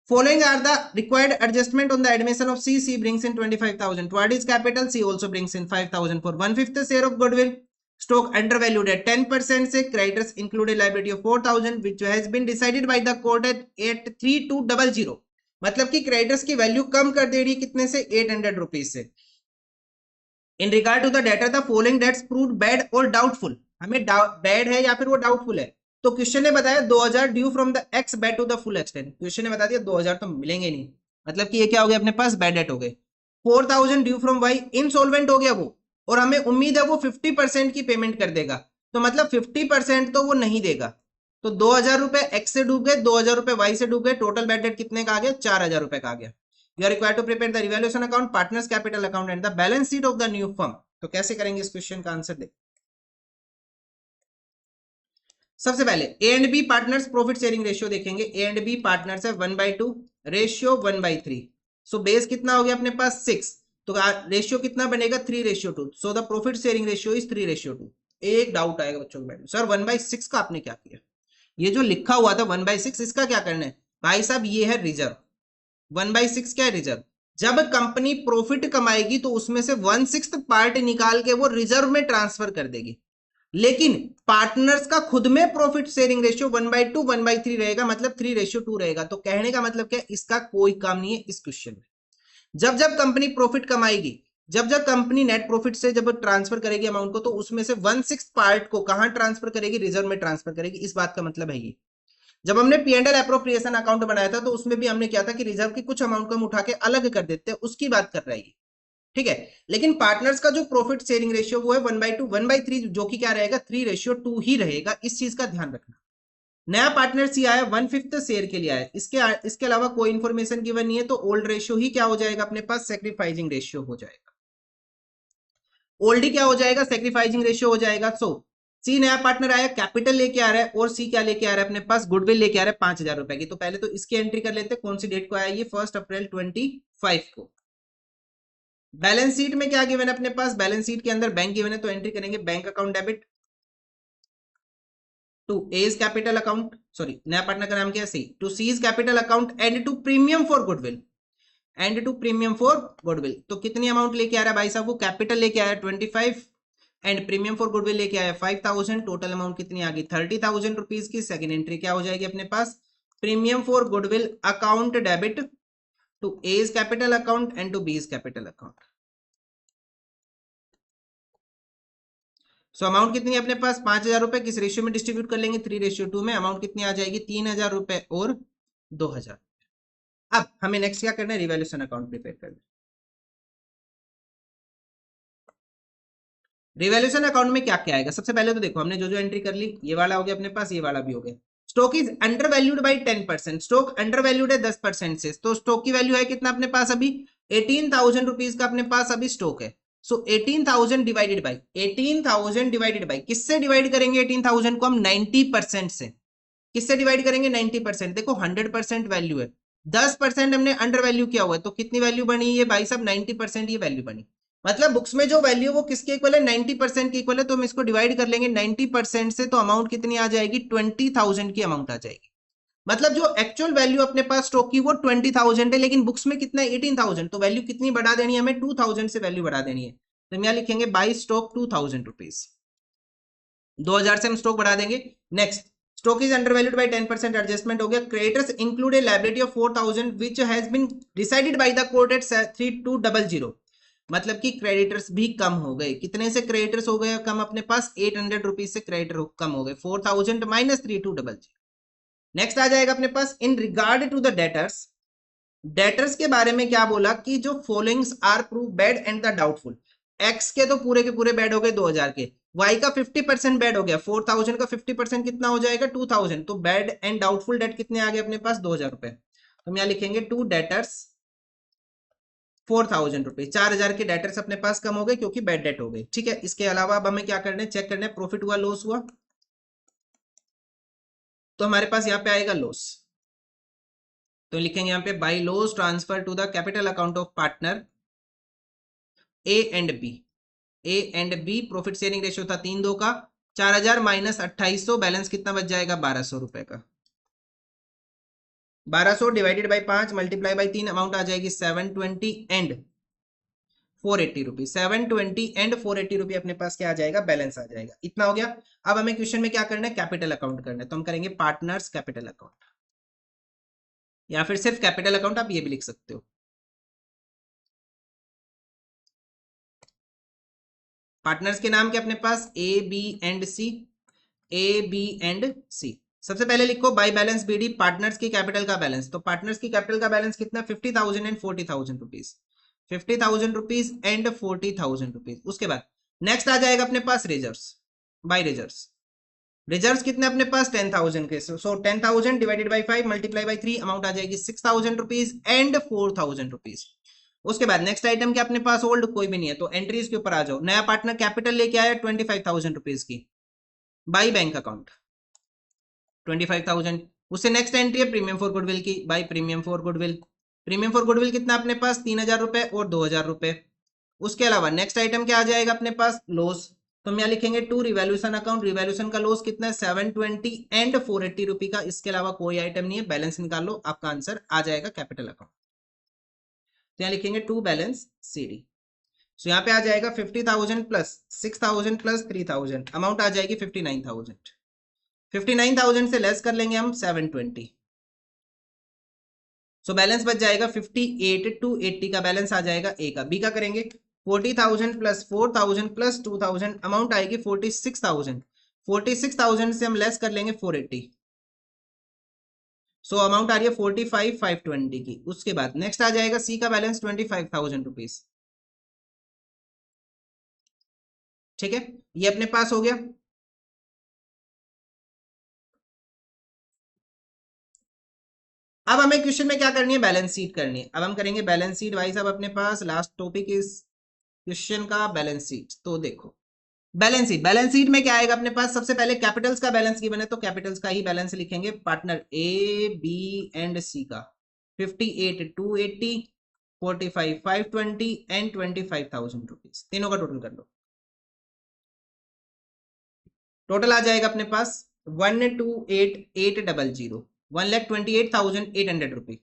following are the required adjustment on the admission of C. C brings in 25,000 toward his capital. C also brings in 5,000 for 1/5 share of goodwill. Stock undervalued at 10% से creditors include a liability of 4,000 which has been decided by the court at 3200। मतलब कि creditors की value कम कर दे रही है कितने से? 800 rupees से। In regard to the debtor the following debts proved bad और डाउटफुल। हमें बैड है या फिर वो डाउटफुल है। तो क्वेश्चन ने बताया 2000 due from the ex bad to the full extent. Question ने बता दिया 2000 तो मिलेंगे नहीं, मतलब कि ये क्या हो गया अपने पास? बैड डेट हो गए। 4000 ड्यू फ्रॉम वाई, इनसॉल्वेंट हो गया वो, और हमें उम्मीद है वो 50% की पेमेंट कर देगा। तो मतलब 50% तो वो नहीं देगा। तो 2000 रुपए एक्स से डूब गए, 2000 रुपए वाई से डूब गए। टोटल बैड डेट कितने का आ गया? 4000 रुपए का आ गया। You are required to prepare the revaluation account, partners capital account and the balance sheet of the new firm। तो कैसे करेंगे इस क्वेश्चन का आंसर दे। सबसे पहले A and B partners profit sharing ratio देखेंगे। ए एंड बी पार्टनर्स है 1/2, रेशियो 1/3। सो बेस कितना हो गया अपने पास? 6। तो रेशियो कितना बनेगा? 3:2। So the profit sharing ratio is 3:2। एक डाउट आएगा बच्चों को, सर 1/6 का आपने क्या किया? ये जो लिखा हुआ था 1/6, इसका क्या करना है भाई साहब? ये है रिजर्व। 1/6 क्या है? रिजर्व। जब कंपनी प्रॉफिट कमाएगी तो उसमें से 1/6 पार्ट निकाल के वो रिजर्व में ट्रांसफर कर देगी। लेकिन पार्टनर्स का खुद में प्रॉफिट शेयरिंग रेशियो 1/2, 1/3 रहेगा, मतलब 3:2 रहेगा। तो कहने का मतलब क्या? इसका कोई काम नहीं है इस क्वेश्चन में। जब जब कंपनी प्रॉफिट कमाएगी, जब जब कंपनी नेट प्रॉफिट से जब ट्रांसफर करेगी अमाउंट को, तो उसमें से 1/6 पार्ट को कहां ट्रांसफर करेगी? रिजर्व में ट्रांसफर करेगी। इस बात का मतलब है ये। जब हमने P&L एप्रोप्रिएशन अकाउंट बनाया था तो उसमें भी हमने किया था कि रिजर्व की कुछ अमाउंट को हम उठा के अलग कर देते हैं, उसकी बात कर रहा है। ठीक है, लेकिन पार्टनर्स का जो प्रॉफिट शेयरिंग रेशियो वो है 1/2, 1/3, जो कि क्या रहेगा? 3:2 ही रहेगा। इस चीज का ध्यान रखना। नया पार्टनर सी आया 1/5 शेयर के लिए आया, इसके अलावा कोई इंफॉर्मेशन गिवन नहीं है, तो ओल्ड रेशियो ही क्या हो जाएगा अपने पास? सैक्रिफाइसिंग रेशियो हो जाएगा। ओल्ड ही क्या हो जाएगा? सैक्रिफाइसिंग रेशियो हो जाएगा। सो सी नया पार्टनर आया, कैपिटल लेके आ रहा है, और सी क्या लेके आ रहा है अपने पास? गुडविल लेके आ रहा है 5,000 रुपए की। तो पहले तो इसकी एंट्री कर लेते हैं। कौन सी डेट को आया ये? 1 अप्रैल 25 को। बैलेंस शीट में क्या गिवन है अपने पास? बैलेंस शीट के अंदर बैंक गिवन है, तो एंट्री करेंगे bank account debit to A's capital account, sorry नया पार्टनर का नाम क्या है? C. To C's capital account and to premium for goodwill, and to premium for goodwill. तो कितनी अमाउंट लेके आ रहा है भाई साहब? वो कैपिटल लेके आया 25 एंड प्रीमियम फॉर गुडविल लेके आया 5,000। टोटल अमाउंट कितनी आ गई? 30,000 रुपीज की। सेकंड एंट्री क्या हो जाएगी अपने पास? premium for goodwill account debit to A's capital account and to B's capital account. So amount कितनी है अपने पास 5,000 रुपए, किस रेशियो में डिस्ट्रीब्यूट कर लेंगे 3:2 में, अमाउंट कितनी आ जाएगी 3,000 रुपए और 2,000। अब हमें नेक्स्ट क्या करना है, रिवैल्यूएशन अकाउंट प्रिपेयर करना है। रिवैल्यूएशन अकाउंट में क्या क्या आएगा, सबसे पहले तो देखो हमने जो जो एंट्री कर ली, ये वाला हो गया अपने पास, ये वाला भी हो गया। Stock is under valued by 10%, stock under valued है 10% से, तो स्टॉक की वैल्यू है कितना अपने पास अभी 18,000 रुपीज का अपने पास अभी स्टॉक है। सो 18,000 डिवाइडेड बाई 18,000 डिवाइडेड बाई, किससे डिवाइड करेंगे 18,000 को हम 90% से, किससे डिवाइड करेंगे 90%। देखो 100% वैल्यू है, 10% हमने अंडर वैल्यू किया हुआ है, तो कितनी वैल्यू बनी ये भाई साहब 90% ये वैल्यू बनी। मतलब बुक्स में जो वैल्यू वो किसके इक्वल है 90% की इक्वल है, तो हम इसको डिवाइड कर लेंगे 90% से, तो अमाउंट कितनी आ जाएगी 20,000 की अमाउंट आ जाएगी। मतलब जो एक्चुअल वैल्यू अपने पास स्टॉक की वो 20,000 है, लेकिन बुक्स में कितना है 18,000, तो वैल्यू कितनी बढ़ा देनी है हमें 2,000 से वैल्यू बढ़ा देनी है, तो हम यहाँ लिखेंगे बाई स्टॉक 2,000 रुपीज, 2,000 से हम स्टॉक बढ़ा देंगे। Next, stock is undervalued by 10% adjustment हो गया। Creditors include a liability of 4,000 which has been decided by the court at 3200, मतलब कि क्रेडिटर्स भी कम हो गए। कितने से क्रेडिटर्स हो गए कम अपने पास 800 रुपीज से क्रेडिटर कम हो गए, 4,000 माइनस 3200। नेक्स्ट आ जाएगा अपने पास in regard to the debtors, debtors के बारे में क्या बोला कि जो followings are prove bad and the doubtful, X के तो पूरे के पूरे बैड हो गए 2,000 के, वाई का 50% बैड हो गया, 4,000 का 50% कितना हो जाएगा 2,000, तो बैड एंड डाउटफुल डेट कितने आ गए अपने पास 2,000 रुपए, तो हम यहाँ लिखेंगे टू डेटर्स 4,000 रुपए, 4,000 के डेटर्स अपने पास कम हो गए क्योंकि बैड डेट हो गई। ठीक है, इसके अलावा अब हमें क्या करना है, चेक करना है प्रॉफिट हुआ लॉस हुआ, तो हमारे पास यहाँ पे आएगा लॉस, तो लिखेंगे यहाँ पे by loss transfer to the capital account of partner A and B, A and B profit sharing ratio था 3:2 का, 4,000 माइनस 2,800, बैलेंस कितना बच जाएगा 1,200 रुपए का, 1,200 divided by 5 multiply by 3, amount आ जाएगी 720 एंड 480 रुपीज, 720 एंड 480 रुपये अपने पास क्या आ जाएगा बैलेंस आ जाएगा। इतना हो गया। अब हमें क्वेश्चन में क्या करना है, कैपिटल अकाउंट करना है, तो हम करेंगे पार्टनर्स कैपिटल अकाउंट, या फिर सिर्फ कैपिटल अकाउंट आप ये भी लिख सकते हो। पार्टनर्स के नाम के अपने पास A B and C, A B and C. सबसे पहले लिखो बाई बैलेंस बीडी, पार्टनर्स की कैपिटल का बैलेंस, तो पार्टनर्स की कैपिटल का बैलेंस कितना 50,000 and 40,000 rupees, 50,000 rupees and 40,000 rupees. उसके बाद नेक्स्ट आ जाएगा अपने पास रिजर्व्स, बाई रिजर्व्स, रिजर्व्स कितने अपने पास 10,000 के, so 10,000 divided by 5 multiply by 3, amount आ जाएगी 6,000 रुपीज एंड 4,000 रुपीज। उसके बाद नेक्स्ट आइटम क्या अपने पास ओल्ड कोई भी नहीं है, तो एंट्रीज के ऊपर आ जाओ। नया पार्टनर कैपिटल लेके आया 25,000 रुपीज की, बाई बैंक अकाउंट 25,000। उससे नेक्स्ट एंट्री है प्रीमियम फॉर गुडविल की, by premium for goodwill, premium for goodwill कितना अपने पास 3,000 रुपए और 2,000 रुपए। उसके अलावा नेक्स्ट आइटम क्या आ जाएगा अपने पास लॉस, तो हम यहाँ लिखेंगे टू रिवैल्यूएशन अकाउंट, रिवैल्यूएशन का लॉस कितना है 720 एंड 480 रुपए का। इसके अलावा कोई आइटम नहीं है, बैलेंस निकाल लो, आपका आंसर आ जाएगा कैपिटल अकाउंट। तो यहाँ लिखेंगे टू बैलेंस सीडी, सो यहाँ पे आ जाएगा 50,000 प्लस 6,000 प्लस 3,000, अमाउंट आ जाएगी 59,000, 59,000 से लेस कर लेंगे हम 720, सो बैलेंस बच जाएगा 58 टू 80 का बैलेंस आ जाएगा ए का। बी का करेंगे 40,000 प्लस 4,000 प्लस 2,000, अमाउंट आएगी 46,000, 46,000 से हम लेस कर लेंगे 480, सो अमाउंट आ रही है 45,520 की। उसके बाद नेक्स्ट आ जाएगा सी का बैलेंस 25,000 रुपीज। ठीक है, ये अपने पास हो गया। अब हमें क्वेश्चन में क्या करनी है, बैलेंस शीट करनी है। अब हम करेंगे बैलेंस शीट, भाई साहब अपने पास लास्ट टॉपिक इस क्वेश्चन का बैलेंस शीट। तो देखो बैलेंस शीट, बैलेंस शीट में क्या आएगा अपने पास, सबसे पहले कैपिटल्स का बैलेंस गिवन है तो कैपिटल्स का ही बैलेंस लिखेंगे। पार्टनर ए बी एंड सी का 58 280, 45 520 एंड 25,000 रुपीज, तीनों का टोटल कर लो। टोटल आ जाएगा अपने पास 128,800, 1,28,800 रुपीज।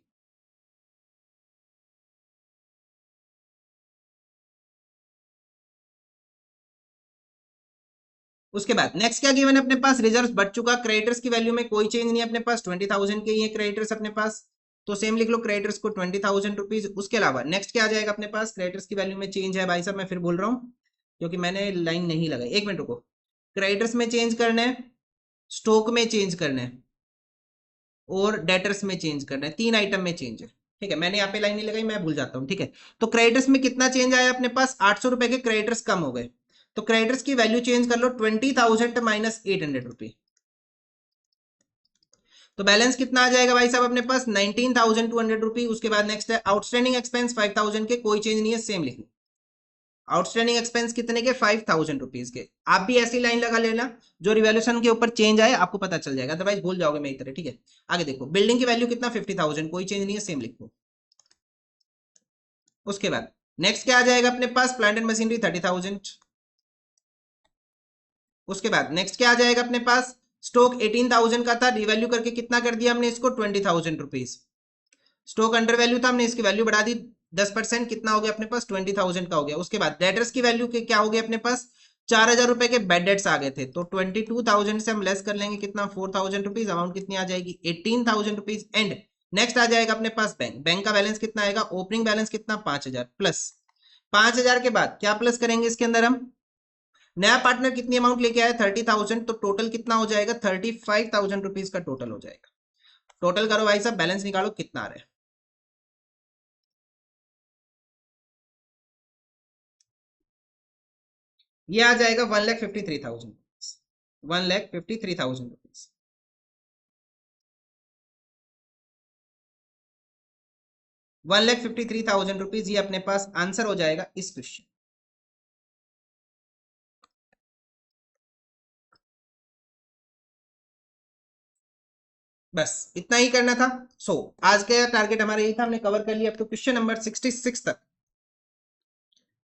उसके बाद नेक्स्ट क्या गिवन है अपने पास, रिजर्व बढ़ चुका, क्रेडिटर्स की वैल्यू में कोई चेंज नहीं है अपने पास, 20,000 के ही है क्रेडिटर्स अपने पास, तो सेम लिख लो क्रेडिटर्स को 20,000 रुपीज। उसके अलावा नेक्स्ट क्या आ जाएगा अपने पास, क्रेडिटर्स की वैल्यू में चेंज है भाई साहब, मैं फिर बोल रहा हूँ क्योंकि मैंने लाइन नहीं लगाई, एक मिनट रुको, क्रेडिटर्स में चेंज करना है, स्टॉक में चेंज करना है और डेटर्स में चेंज करना है, 3 आइटम में चेंज है, ठीक है। मैंने यहाँ पे लाइन नहीं लगाई, मैं भूल जाता हूँ, ठीक है। तो क्रेडिटर्स में कितना चेंज आया अपने पास, 800 रुपए के क्रेडिटर्स कम हो गए, तो क्रेडिटर्स की वैल्यू चेंज कर लो 20,000 माइनस 800 रुपी, तो बैलेंस कितना आ जाएगा भाई साहब अपने पास 19,200 रुपी। उसके बाद नेक्स्ट है आउटस्टैंडिंग एक्सपेंस 5,000 के, कोई चेंज नहीं है, सेम लिखना। आउटस्टैंडिंग एक्सपेंस कितने के, 5,000 रुपीज के। आप भी ऐसी लाइन लगा लेना जो रिवैल्यूएशन के ऊपर चेंज आए आपको पता चल जाएगा, अदरवाइज भूल जाओगे मेरी तरह, ठीक है। आगे देखो, बिल्डिंग की वैल्यू कितना 50,000, कोई चेंज नहीं है, सेम लिखो। उसके बाद नेक्स्ट क्या आ जाएगा अपने पास, प्लांट एंड मशीनरी 30,000। उसके बाद नेक्स्ट क्या आ जाएगा अपने पास, स्टॉक 18,000 का था, रिवैल्यू करके कितना कर दिया हमने इसको 20,000 रुपीज। स्टॉक अंडर वैल्यू था, हमने इसकी वैल्यू बढ़ा दी 10%, कितना हो गया अपने पास 20,000 का हो गया। उसके बाद डेटर्स की वैल्यू के क्या हो गया अपने पास, 4,000 रुपए के बैड डेट्स आ गए थे, तो 22,000 से हम लेस कर लेंगे कितना 4,000 रुपीज, अमाउंट कितनी आ जाएगी 18,000 रुपीज। एंड नेक्स्ट आ जाएगा अपने पास बैंक, बैंक का बैलेंस कितना आएगा, ओपनिंग बैलेंस कितना 5,000 प्लस 5,000 के बाद क्या प्लस करेंगे इसके अंदर हम, नया पार्टनर कितनी अमाउंट लेके आया 30,000, तो टोटल कितना हो जाएगा 35,000 रुपीज का टोटल हो जाएगा। टोटल करो भाई साहब, बैलेंस निकालो कितना आ रहा है, ये आ जाएगा 1,53,000, 1,53,000 रुपीज। 1,53,000 रुपीज ये अपने पास आंसर हो जाएगा इस क्वेश्चन। बस इतना ही करना था। आज का टारगेट हमारा यही था, हमने कवर कर लिया अब तो क्वेश्चन नंबर 66 तक,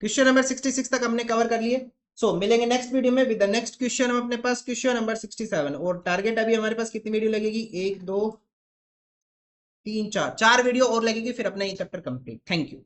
क्वेश्चन नंबर 66 तक हमने कवर कर लिए। मिलेंगे नेक्स्ट वीडियो में विद द नेक्स्ट क्वेश्चन, अपने पास क्वेश्चन नंबर 67, और टारगेट अभी हमारे पास कितनी वीडियो लगेगी, 1 2 3 4 वीडियो और लगेगी, फिर अपना ये चैप्टर कंप्लीट। Thank you.